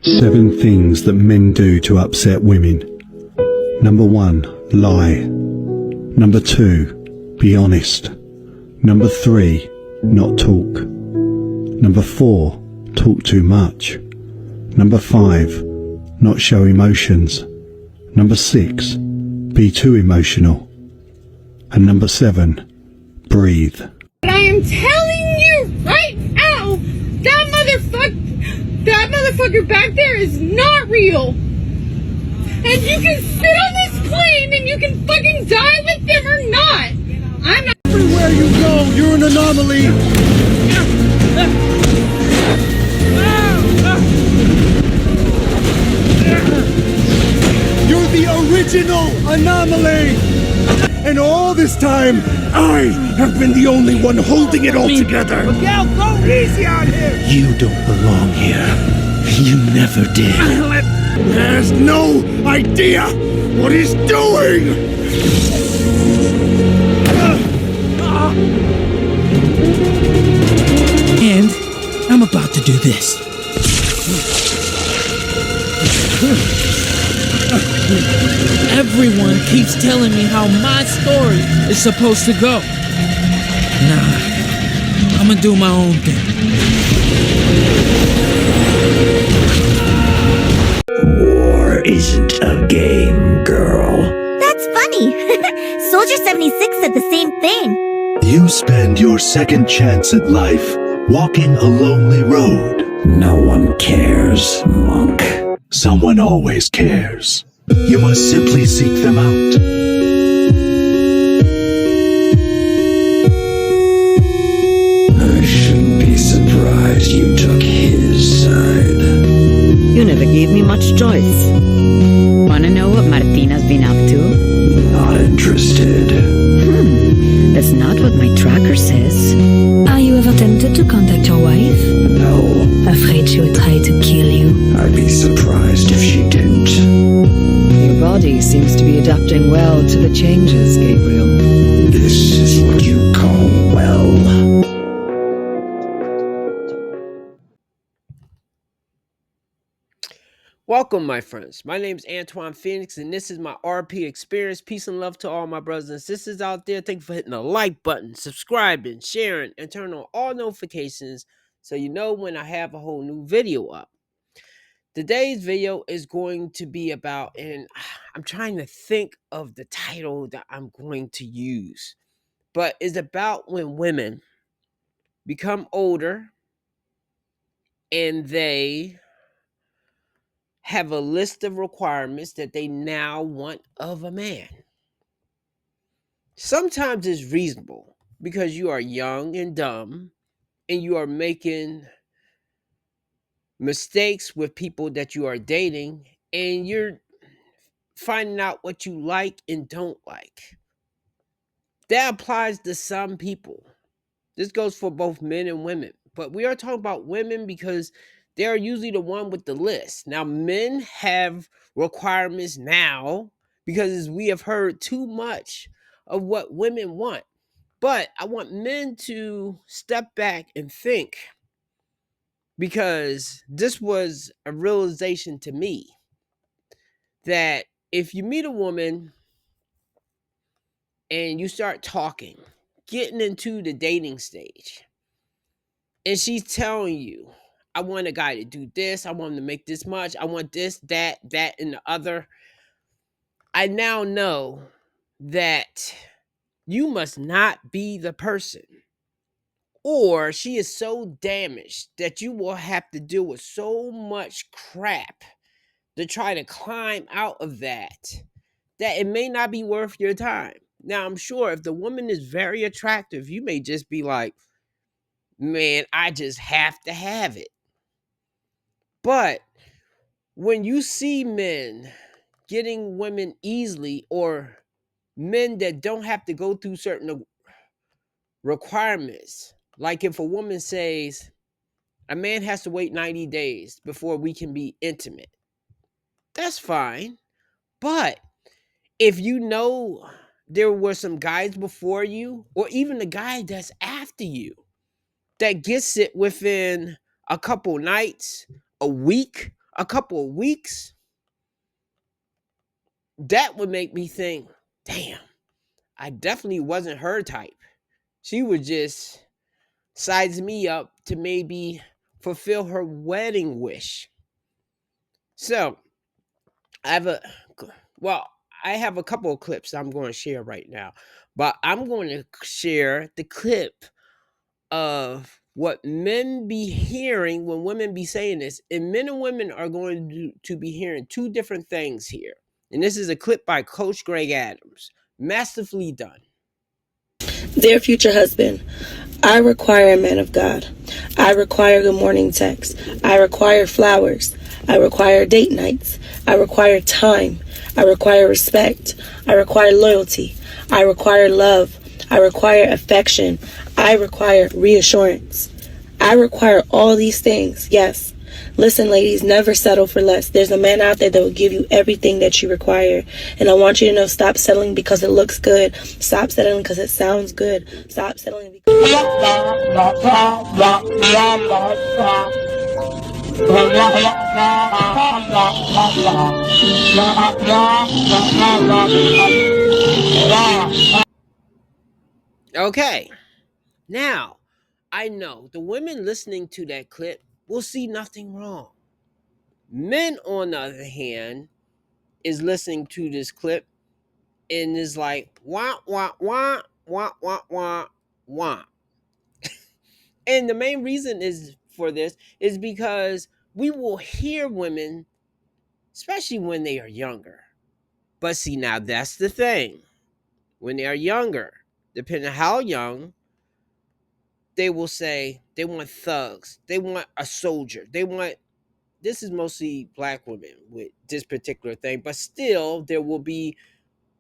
7 things that men do to upset women. Number 1, lie. Number 2, be honest. Number 3, not talk. Number 4, talk too much. Number 5, not show emotions. Number 6, be too emotional. And number 7, breathe. I am telling you right now, that motherfucker back there is not real. And you can sit on this plane and you can fucking die with them or not. I'm not. Everywhere you go, you're an anomaly. You're the original anomaly. And all this time, I have been the only one holding it all together. Miguel, go easy on him! You don't belong here. You never did. Has no idea what he's doing. And I'm about to do this. Everyone keeps telling me how my story is supposed to go. Nah, I'm gonna do my own thing. War isn't a game, girl. That's funny. Soldier 76 said the same thing. You spend your second chance at life walking a lonely road. No one cares, monk. Someone always cares. You must simply seek them out. I shouldn't be surprised you took his side. You never gave me much choice. Wanna know what Martina's been up to? Not interested. That's not what my tracker says. Are you ever tempted to contact your wife? No. Afraid she would try to kill you? I'd be surprised if she didn't. Your body seems to be adapting well to the changes, Gabriel. This is what you call well. Welcome, my friends. My name is Antione Phoenix, and this is my RP experience. Peace and love to all my brothers and sisters out there. Thank you for hitting the like button, subscribing, sharing, and turn on all notifications so you know when I have a whole new video up. Today's video is going to be about, and I'm trying to think of the title that I'm going to use, but it's about when women become older and they have a list of requirements that they now want of a man. Sometimes it's reasonable because you are young and dumb and you are making mistakes with people that you are dating and you're finding out what you like and don't like. That applies to some people. This goes for both men and women, but we are talking about women because they are usually the one with the list. Now, men have requirements now because we have heard too much of what women want. But I want men to step back and think, because this was a realization to me that if you meet a woman and you start talking, getting into the dating stage, and she's telling you, I want a guy to do this. I want him to make this much. I want this, that, and the other. I now know that you must not be the person. Or she is so damaged that you will have to deal with so much crap to try to climb out of that it may not be worth your time. Now, I'm sure if the woman is very attractive, you may just be like, man, I just have to have it. But when you see men getting women easily, or men that don't have to go through certain requirements, like if a woman says, a man has to wait 90 days before we can be intimate, that's fine. But if you know there were some guys before you, or even the guy that's after you, that gets it within a couple nights, a week, a couple of weeks, that would make me think, damn, I definitely wasn't her type. She would just size me up to maybe fulfill her wedding wish. So I have a well, I have a couple of clips I'm going to share right now, but I'm going to share the clip of what men be hearing when women be saying this, and men and women are going to be hearing two different things here. And this is a clip by Coach Greg Adams, masterfully done. Dear future husband, I require a man of God. I require good morning text. I require flowers. I require date nights. I require time. I require respect. I require loyalty. I require love. I require affection. I require reassurance. I require all these things, yes. Listen, ladies, never settle for less. There's a man out there that will give you everything that you require. And I want you to know, stop settling because it looks good. Stop settling because it sounds good. Stop settling because... Okay, now I know the women listening to that clip will see nothing wrong. Men, on the other hand, is listening to this clip and is like, wah, wah, wah, wah, wah, wah, wah. And the main reason is for this is because we will hear women, especially when they are younger. But see, now that's the thing. When they are younger, depending on how young, they will say they want thugs, they want a soldier, they want, this is mostly black women with this particular thing, but still there will be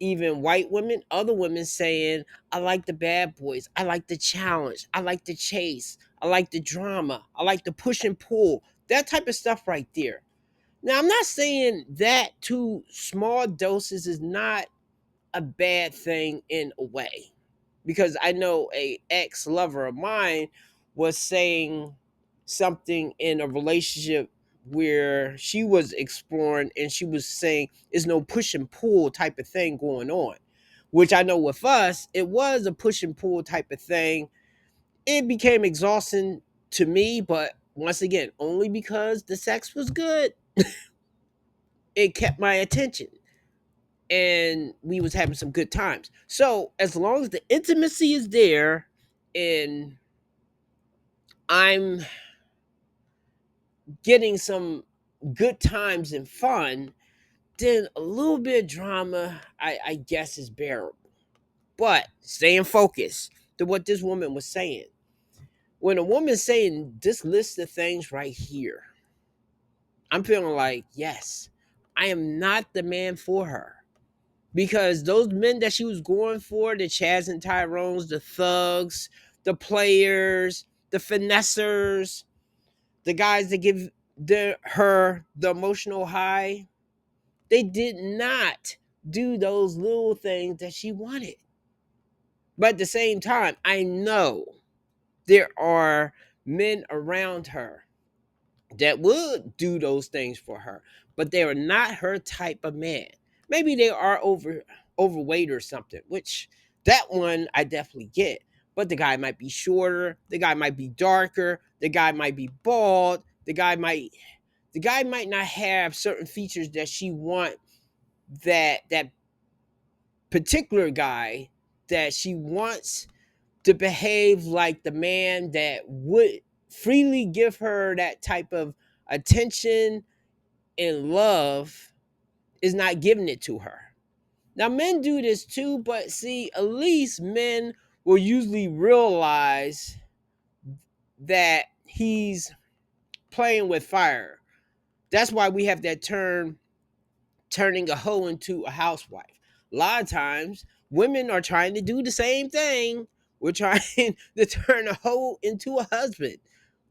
even white women, other women saying, I like the bad boys, I like the challenge, I like the chase, I like the drama, I like the push and pull, that type of stuff right there. Now, I'm not saying that two small doses is not a bad thing in a way, because I know a ex-lover of mine was saying something in a relationship where she was exploring, and she was saying there's no push and pull type of thing going on, which I know with us it was a push and pull type of thing. It became exhausting to me, but once again, only because the sex was good, it kept my attention and we was having some good times. So as long as the intimacy is there and I'm getting some good times and fun, then a little bit of drama, I guess, is bearable. But staying focused to what this woman was saying. When a woman's saying this list of things right here, I'm feeling like, yes, I am not the man for her. Because those men that she was going for, the Chaz and Tyrones, the thugs, the players, the finessers, the guys that give her the emotional high, they did not do those little things that she wanted. But at the same time, I know there are men around her that would do those things for her, but they are not her type of man. Maybe they are overweight or something, which that one I definitely get. But the guy might be shorter, the guy might be darker, the guy might be bald, the guy might not have certain features that she want, that particular guy that she wants to behave like the man that would freely give her that type of attention and love is not giving it to her. Now, men do this too, but see, at least men will usually realize that he's playing with fire. That's why we have that term, turning a hoe into a housewife. A lot of times, women are trying to do the same thing. We're trying to turn a hoe into a husband,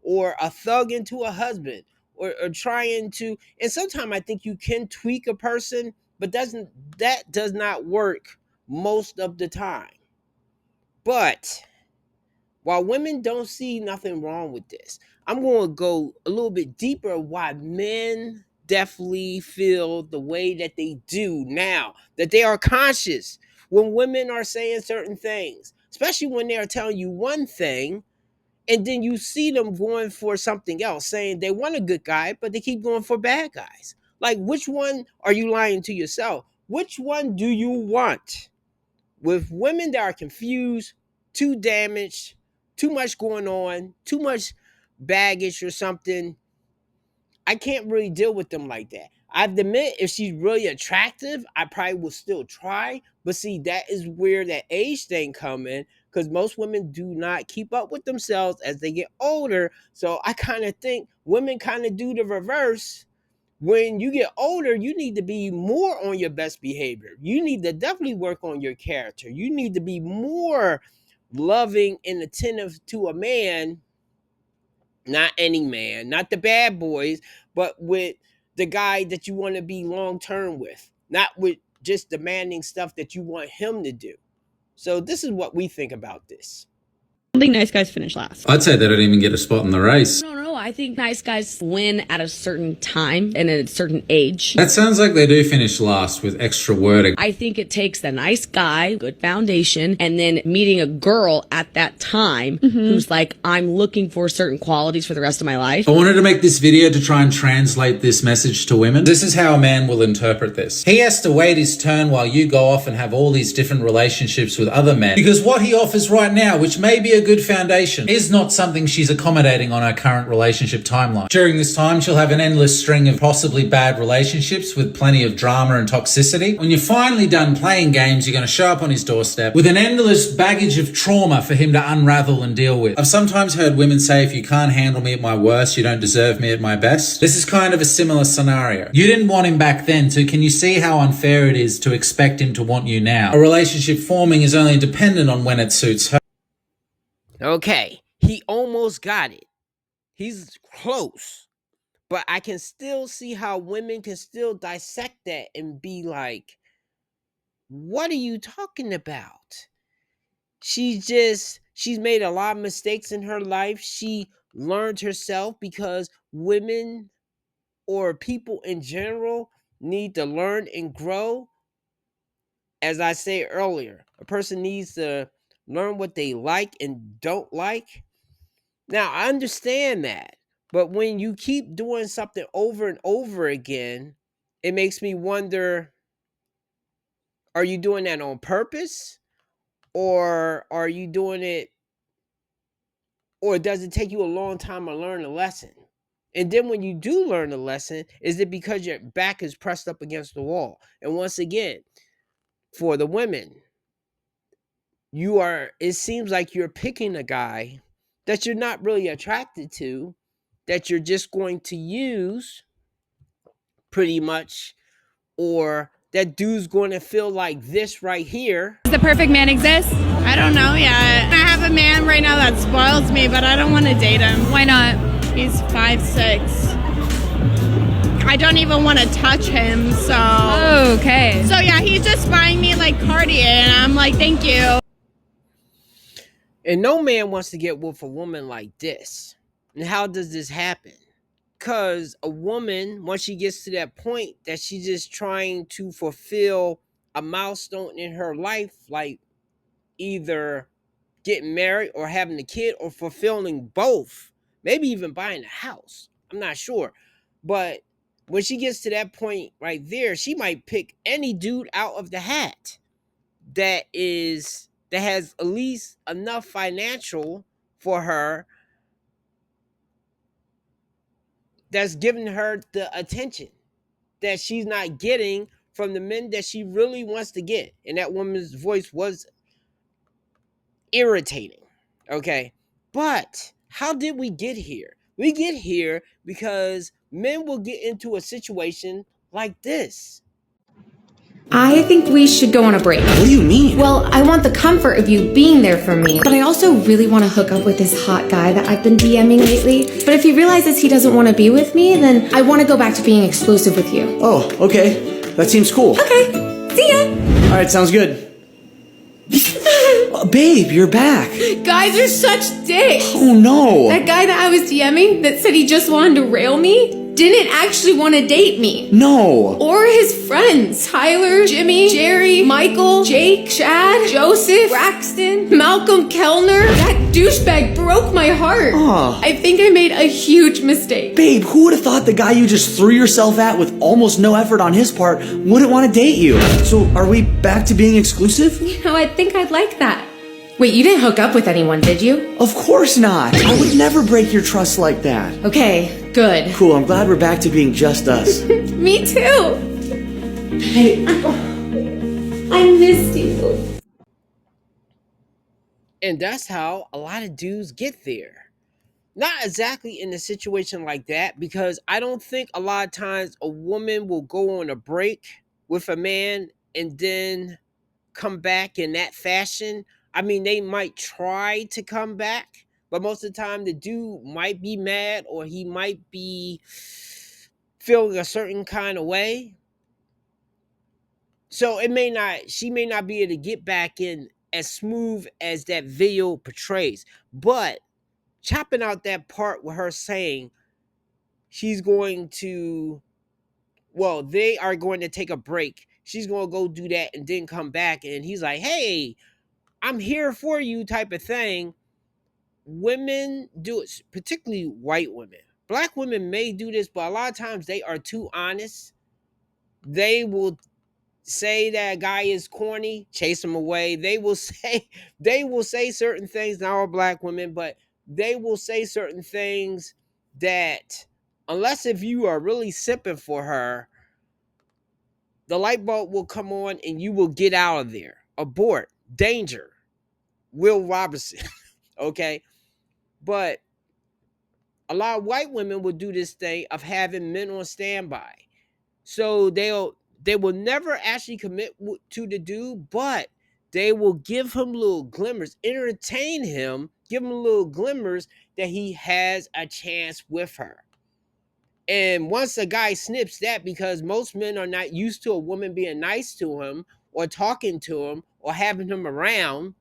or a thug into a husband, or trying to. And sometimes I think you can tweak a person, but that does not work most of the time. But while women don't see nothing wrong with this, I'm going to go a little bit deeper why men definitely feel the way that they do now, that they are conscious when women are saying certain things, especially when they are telling you one thing and then you see them going for something else, saying they want a good guy, but they keep going for bad guys. Like, which one are you lying to yourself? Which one do you want? With women that are confused, too damaged, too much going on, too much baggage or something, I can't really deal with them like that. I admit, if she's really attractive, I probably will still try. But see, that is where that age thing come in, because most women do not keep up with themselves as they get older. So I kind of think women kind of do the reverse. When you get older, you need to be more on your best behavior. You need to definitely work on your character. You need to be more loving and attentive to a man, not any man, not the bad boys, but with the guy that you want to be long term with, not with just demanding stuff that you want him to do. So this is what we think about this. I think nice guys finish last. I'd say they don't even get a spot in the race. No, I think nice guys win at a certain time and at a certain age. That sounds like they do finish last with extra wording. I think it takes the nice guy, good foundation, and then meeting a girl at that time who's like, I'm looking for certain qualities for the rest of my life. I wanted to make this video to try and translate this message to women. This is how a man will interpret this. He has to wait his turn while you go off and have all these different relationships with other men, because what he offers right now, which may be a good foundation, is not something she's accommodating on her current relationship timeline. During this time, she'll have an endless string of possibly bad relationships with plenty of drama and toxicity. When you're finally done playing games, you're going to show up on his doorstep with an endless baggage of trauma for him to unravel and deal with. I've sometimes heard women say, if you can't handle me at my worst, you don't deserve me at my best. This is kind of a similar scenario. You didn't want him back then, so can you see how unfair it is to expect him to want you now? A relationship forming is only dependent on when it suits her. Okay, he almost got it. He's close. But I can still see how women can still dissect that and be like, what are you talking about? She's made a lot of mistakes in her life. She learned herself, because women or people in general need to learn and grow. As I said earlier, a person needs to learn what they like and don't like. Now, I understand that, but when you keep doing something over and over again, it makes me wonder, are you doing that on purpose? Or are you doing it, or does it take you a long time to learn a lesson? And then when you do learn a lesson, is it because your back is pressed up against the wall? And once again, for the women, it seems like you're picking a guy that you're not really attracted to, that you're just going to use pretty much, or that dude's going to feel like this right here. Does the perfect man exist? I don't know yet. I have a man right now that spoils me, but I don't want to date him. Why not? He's 5'6". I don't even want to touch him, so... Oh, okay. So yeah, he's just buying me like Cartier, and I'm like, thank you. And no man wants to get with a woman like this. And how does this happen? Because a woman, once she gets to that point that she's just trying to fulfill a milestone in her life, like either getting married or having a kid or fulfilling both, maybe even buying a house, I'm not sure. But when she gets to that point right there, she might pick any dude out of the hat that has at least enough financial for her, that's giving her the attention that she's not getting from the men that she really wants to get. And that woman's voice was irritating. Okay. But how did we get here? We get here because men will get into a situation like this. I think we should go on a break. What do you mean? Well, I want the comfort of you being there for me, but I also really want to hook up with this hot guy that I've been DMing lately. But if he realizes he doesn't want to be with me, then I want to go back to being exclusive with you. Oh, okay. That seems cool. Okay. See ya. Alright, sounds good. Babe, you're back. Guys are such dicks. Oh no. That guy that I was DMing that said he just wanted to rail me, didn't actually want to date me. No. Or his friends. Tyler, Jimmy, Jerry, Michael, Jake, Chad, Joseph, Braxton, Malcolm Kellner. That douchebag broke my heart. I think I made a huge mistake. Babe, who would have thought the guy you just threw yourself at with almost no effort on his part wouldn't want to date you? So are we back to being exclusive? You know, I think I'd like that. Wait, you didn't hook up with anyone, did you? Of course not. I would never break your trust like that. Okay, good. Cool, I'm glad we're back to being just us. Me too. Hey, I missed you. And that's how a lot of dudes get there. Not exactly in a situation like that, because I don't think a lot of times a woman will go on a break with a man and then come back in that fashion. I mean, they might try to come back, but most of the time the dude might be mad or he might be feeling a certain kind of way. So she may not be able to get back in as smooth as that video portrays. But chopping out that part with her saying she's going to, well, they are going to take a break. She's going to go do that and then come back. And he's like, hey, I'm here for you type of thing. Women do it, particularly white women. Black women may do this, but a lot of times they are too honest. They will say that guy is corny, chase him away. They will say certain things, not all black women, but they will say certain things that, unless if you are really sipping for her, the light bulb will come on and you will get out of there. Abort. Danger. Will Robinson. Okay? But a lot of white women will do this thing of having men on standby. So they will never actually commit to the dude, but they will give him little glimmers, entertain him, give him little glimmers that he has a chance with her. And once a guy snips that, because most men are not used to a woman being nice to him or talking to him or having him around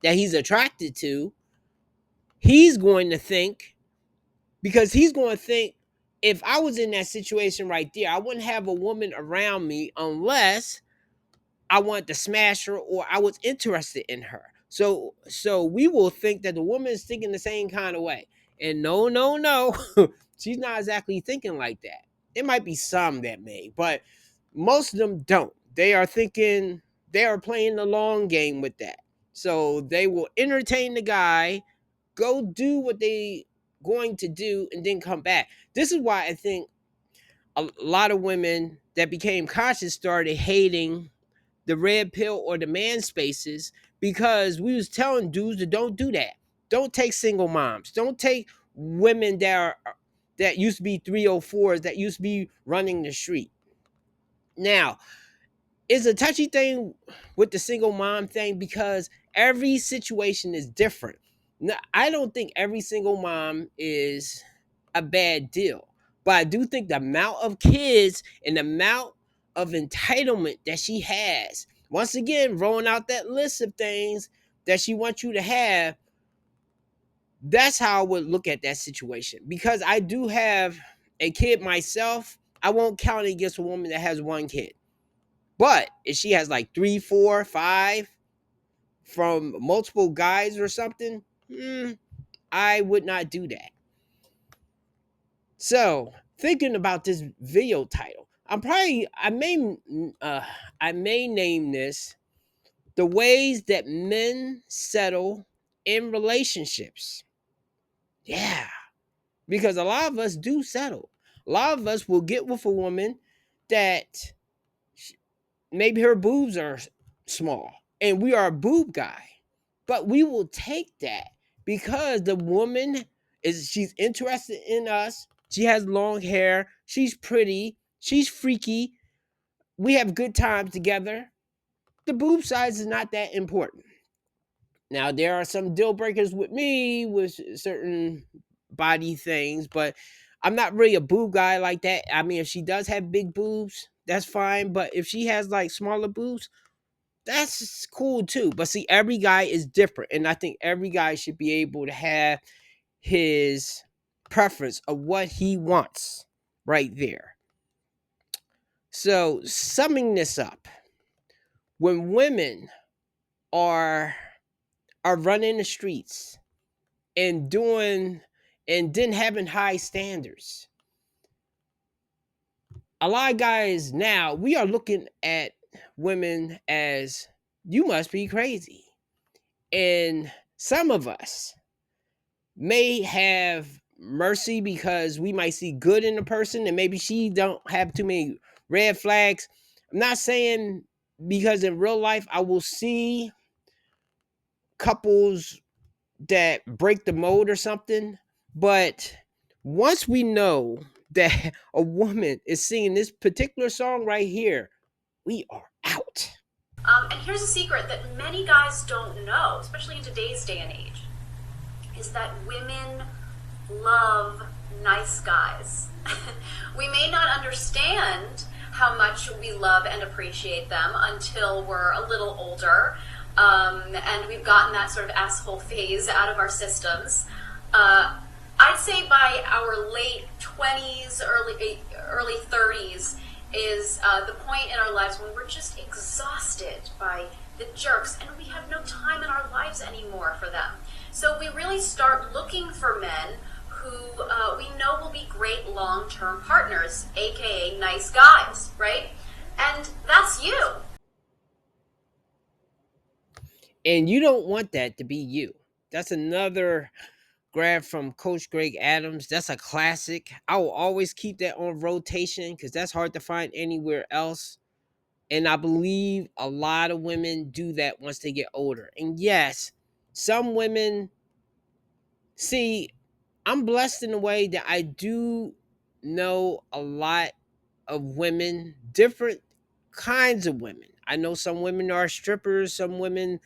that he's attracted to, he's going to think, if I was in that situation right there, I wouldn't have a woman around me unless I wanted to smash her or I was interested in her. So we will think that the woman is thinking the same kind of way. And no. She's not exactly thinking like that. There might be some that may, but most of them don't. They are playing the long game with that. So they will entertain the guy, go do what they going to do, and then come back. This is why I think a lot of women that became conscious started hating the red pill or the man spaces, because we was telling dudes to don't do that. Don't take single moms. Don't take women that used to be 304s, that used to be running the street. Now, it's a touchy thing with the single mom thing because every situation is different. Now, I don't think every single mom is a bad deal, but I do think the amount of kids and the amount of entitlement that she has, once again, rolling out that list of things that she wants you to have, that's how I would look at that situation. Because I do have a kid myself, I won't count it against a woman that has one kid. But if she has like 3, 4, 5 from multiple guys or something, I would not do that. So, thinking about this video title, I may name this "The Ways That Men Settle in Relationships." Yeah, because a lot of us do settle. A lot of us will get with a woman that maybe her boobs are small and we are a boob guy, but we will take that because the woman she's interested in us. She has long hair. She's pretty. She's freaky. We have good times together. The boob size is not that important. Now, there are some deal breakers with me with certain body things, but I'm not really a boob guy like that. I mean, if she does have big boobs, that's fine. But if she has like smaller boobs, that's cool too. But see, every guy is different. And I think every guy should be able to have his preference of what he wants. right there. So, summing this up, when women are running the streets and doing and then having high standards, a lot of guys now, we are looking at women as, you must be crazy. And some of us may have mercy because we might see good in a person and maybe she don't have too many red flags. I'm not saying, because in real life I will see couples that break the mold or something, but once we know that a woman is singing this particular song right here, we are out. And here's a secret that many guys don't know, especially in today's day and age, is that women love nice guys. We may not understand how much we love and appreciate them until we're a little older, and we've gotten that sort of asshole phase out of our systems. I'd say by our late 20s, early 30s is the point in our lives when we're just exhausted by the jerks and we have no time in our lives anymore for them. So we really start looking for men who we know will be great long-term partners, aka nice guys, right? And that's you. And you don't want that to be you. That's another grab from Coach Greg Adams. That's a classic. I will always keep that on rotation because that's hard to find anywhere else. And I believe a lot of women do that once they get older. And yes, some women, see, I'm blessed in a way that I do know a lot of women, different kinds of women. I know some women are strippers, some women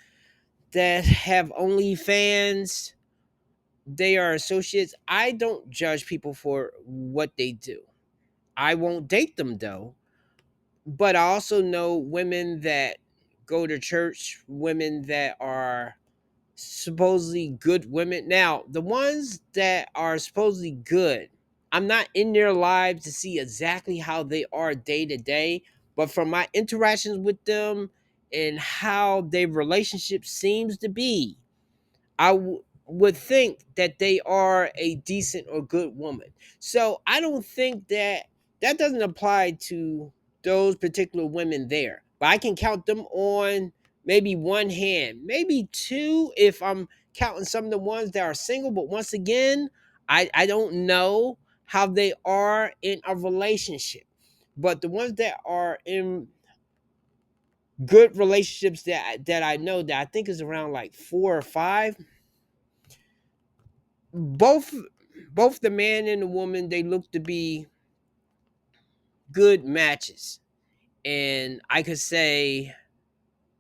that have OnlyFans, they are associates. I don't judge people for what they do. I won't date them though. But I also know women that go to church, women that are supposedly good women. Now, the ones that are supposedly good, I'm not in their lives to see exactly how they are day to day, but from my interactions with them and how their relationship seems to be, would think that they are a decent or good woman. So I don't think that doesn't apply to those particular women there. But I can count them on maybe one hand, maybe two if I'm counting some of the ones that are single. But once again, I don't know how they are in a relationship. But the ones that are in good relationships that I know, that I think is around like 4 or 5, both the man and the woman, they look to be good matches. And I could say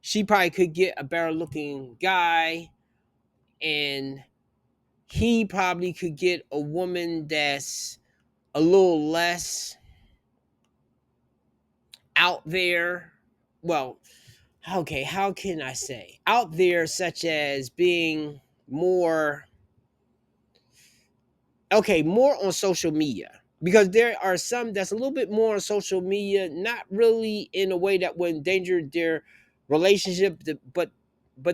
she probably could get a better looking guy, and he probably could get a woman that's a little less out there. Well, okay, how can I say out there, such as being more, okay, more on social media, because there are some that's a little bit more on social media, not really in a way that would endanger their relationship, but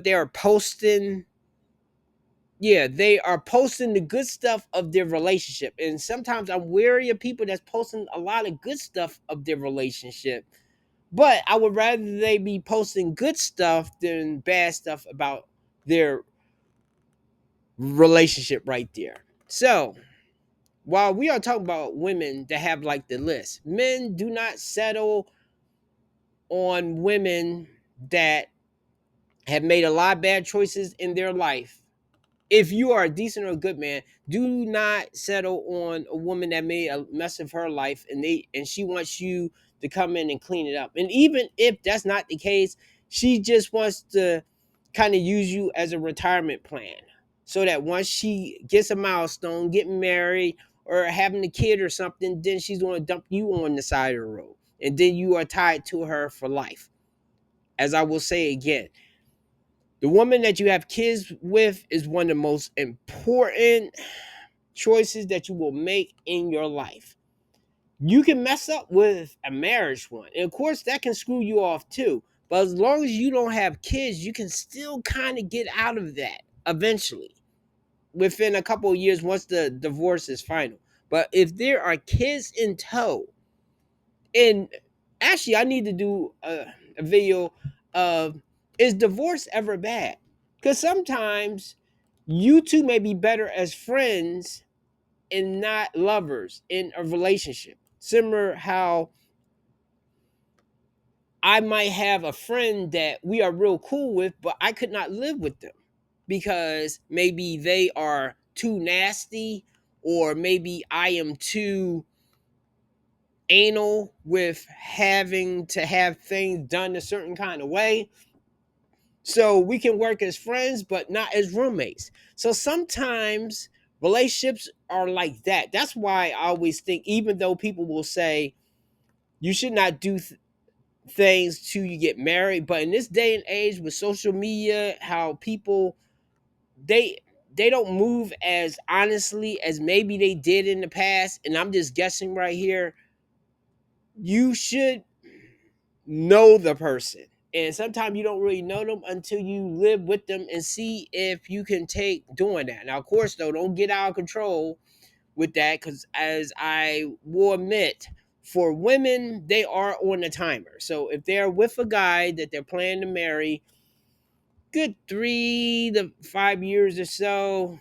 they are posting, yeah, they are posting the good stuff of their relationship. And sometimes I'm wary of people that's posting a lot of good stuff of their relationship, but I would rather they be posting good stuff than bad stuff about their relationship right there. So while we are talking about women that have like the list, men do not settle on women that have made a lot of bad choices in their life. If you are a decent or a good man, do not settle on a woman that made a mess of her life and she wants you to come in and clean it up. And even if that's not the case, she just wants to kind of use you as a retirement plan, so that once she gets a milestone, getting married or having a kid or something, then she's going to dump you on the side of the road. And then you are tied to her for life. As I will say again, the woman that you have kids with is one of the most important choices that you will make in your life. you can mess up with a marriage one. And of course, that can screw you off too. But as long as you don't have kids, you can still kind of get out of that eventually within a couple of years once the divorce is final. But if there are kids in tow, and actually, I need to do a video of, is divorce ever bad? Because sometimes you two may be better as friends and not lovers in a relationship. Similar how I might have a friend that we are real cool with, but I could not live with them because maybe they are too nasty, or maybe I am too anal with having to have things done a certain kind of way. So we can work as friends, but not as roommates. So sometimes relationships are like that. That's why I always think, even though people will say you should not do things till you get married, but in this day and age with social media, how people they don't move as honestly as maybe they did in the past, and I'm just guessing right here. You should know the person. And sometimes you don't really know them until you live with them and see if you can take doing that. Now, of course, though, don't get out of control with that, because as I will admit, for women, they are on a timer. So if they're with a guy that they're planning to marry, good 3 to 5 years or so,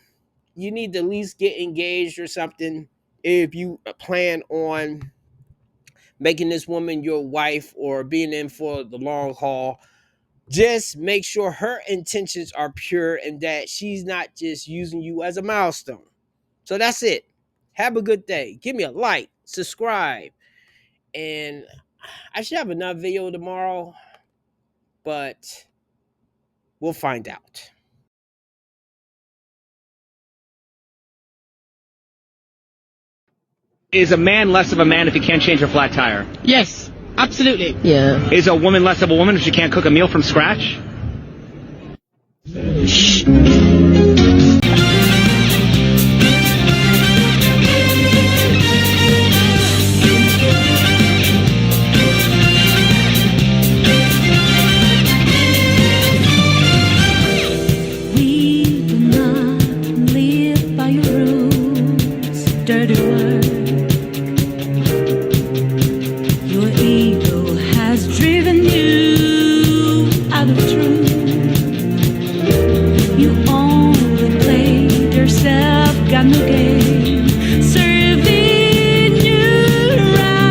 you need to at least get engaged or something if you plan on making this woman your wife or being in for the long haul. Just make sure her intentions are pure and that she's not just using you as a milestone. So that's it. Have a good day. Give me a like, subscribe, and I should have another video tomorrow, but we'll find out. Is a man less of a man if he can't change a flat tire? Yes, absolutely. Yeah. Is a woman less of a woman if she can't cook a meal from scratch?